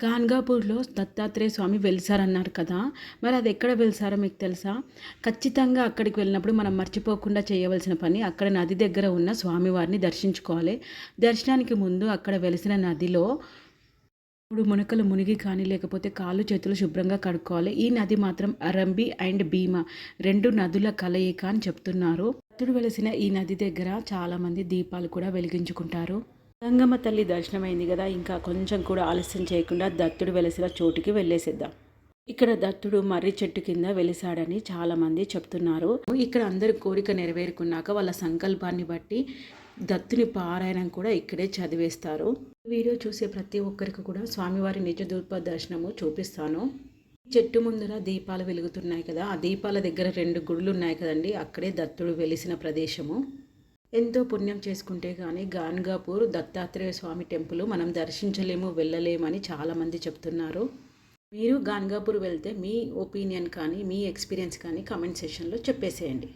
గాన్గాపూర్‌లో దత్తాత్రేయ స్వామి వెలిసారన్నారు కదా! మరి అది ఎక్కడ వెలిసారో మీకు తెలుసా? ఖచ్చితంగా అక్కడికి వెళ్ళినప్పుడు మనం మర్చిపోకుండా చేయవలసిన పని అక్కడ నది దగ్గర ఉన్న స్వామివారిని దర్శించుకోవాలి. దర్శనానికి ముందు అక్కడ వెలిసిన నదిలో 3 మునకలు మునిగి కానీ లేకపోతే కాళ్ళు చేతులు శుభ్రంగా కడుక్కోవాలి. ఈ నది మాత్రం అరంబి అండ్ భీమా 2 నదుల కలయిక అని చెప్తున్నారు. భక్తుడు వెలిసిన ఈ నది దగ్గర చాలామంది దీపాలు కూడా వెలిగించుకుంటారు. గంగమ్మ తల్లి దర్శనమైంది కదా, ఇంకా కొంచెం కూడా ఆలస్యం చేయకుండా దత్తుడు వెలిసిన చోటుకి వెళ్ళేసేద్దాం. ఇక్కడ దత్తుడు మర్రి చెట్టు కింద వెలిసాడని చాలామంది చెప్తున్నారు. ఇక్కడ అందరి కోరిక నెరవేరుకున్నాక వాళ్ళ సంకల్పాన్ని బట్టి దత్తుని పారాయణం కూడా ఇక్కడే చదివేస్తారు. వీడియో చూసే ప్రతి ఒక్కరికి కూడా స్వామివారి నిజ రూప దర్శనము చూపిస్తాను. చెట్టు ముందర దీపాలు వెలుగుతున్నాయి కదా, ఆ దీపాల దగ్గర 2 గుడులు ఉన్నాయి కదండి, అక్కడే దత్తుడు వెలిసిన ప్రదేశము. ఎంతో పుణ్యం చేసుకుంటే కానీ గాన్గాపూర్ దత్తాత్రేయ స్వామి టెంపుల్ మనం దర్శించలేము, వెళ్ళలేమని చాలామంది చెప్తున్నారు. మీరు గాన్గాపూర్ వెళ్తే మీ ఒపీనియన్ కానీ మీ ఎక్స్పీరియన్స్ కానీ కామెంట్ సెక్షన్లో చెప్పేసేయండి.